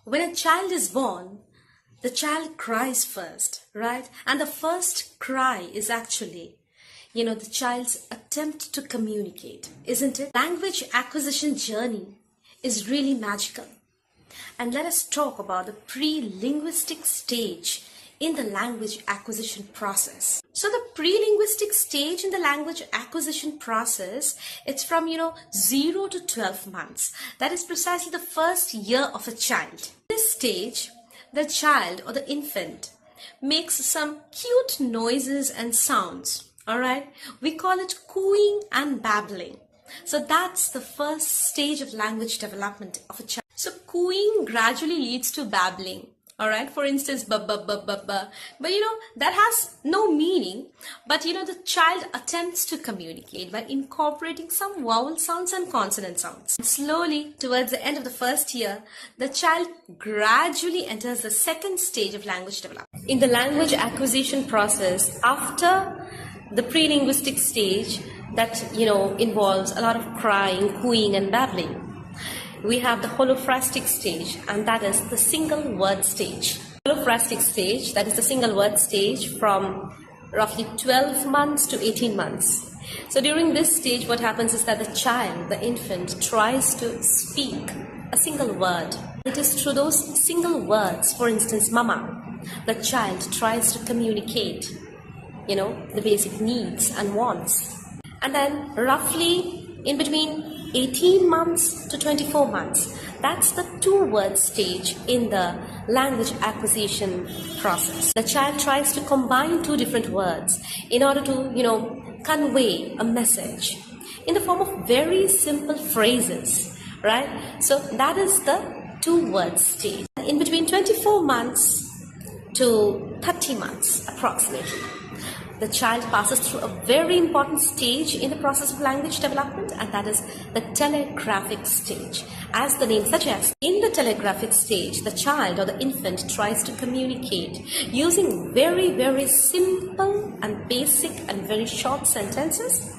When a child is born, the child cries first, right? And the first cry is actually, the child's attempt to communicate, isn't it? Language acquisition journey is really magical. And let us talk about the pre-linguistic stage in the language acquisition process. So the pre-linguistic stage in the language acquisition process, it's from, 0 to 12 months. That is precisely the first year of a child. In this stage, the child or the infant makes some cute noises and sounds. All right, we call it cooing and babbling. So that's the first stage of language development of a child. So cooing gradually leads to babbling. All right, for instance, ba ba ba ba ba. But that has no meaning. But the child attempts to communicate by incorporating some vowel sounds and consonant sounds. And slowly, towards the end of the first year, the child gradually enters the second stage of language development. In the language acquisition process, after the pre-linguistic stage that involves a lot of crying, cooing, and babbling, we have the holophrastic stage, and that is the single word stage. Holophrastic stage, that is the single word stage from roughly 12 months to 18 months. So during this stage, what happens is that the child, the infant, tries to speak a single word. It is through those single words, for instance, mama, the child tries to communicate, the basic needs and wants. And then roughly in between 18 months to 24 months, that's the two-word stage in the language acquisition process. The child tries to combine two different words in order to, convey a message in the form of very simple phrases, right? So that is the two-word stage. In between 24 months to 30 months approximately, the child passes through a very important stage in the process of language development, and that is the telegraphic stage. As the name suggests, in the telegraphic stage, the child or the infant tries to communicate using very, very simple and basic and very short sentences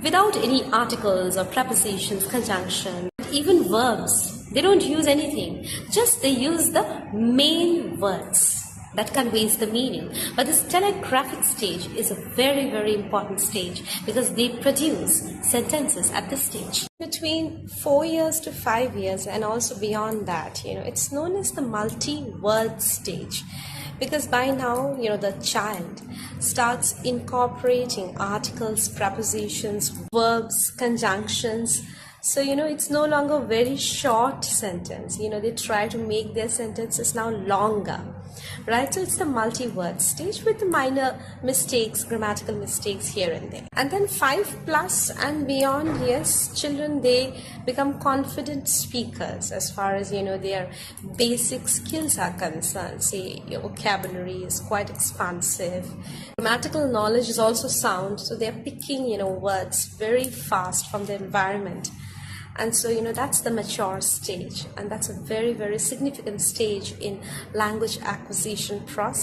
without any articles or prepositions, conjunction, even verbs. They don't use anything, just they use the main words that conveys the meaning. But this telegraphic stage is a very, very important stage because they produce sentences at this stage. Between 4 years to 5 years and also beyond that, it's known as the multi-word stage, because by now, the child starts incorporating articles, prepositions, verbs, conjunctions. So, it's no longer a very short sentence. They try to make their sentences now longer, right? So it's the multi-word stage with minor mistakes, grammatical mistakes here and there. And then 5+ and beyond, yes, children, they become confident speakers as far as, their basic skills are concerned. Say, your vocabulary is quite expansive. Grammatical knowledge is also sound, so they're picking, words very fast from the environment. And so, that's the mature stage, and that's a very, very significant stage in language acquisition process.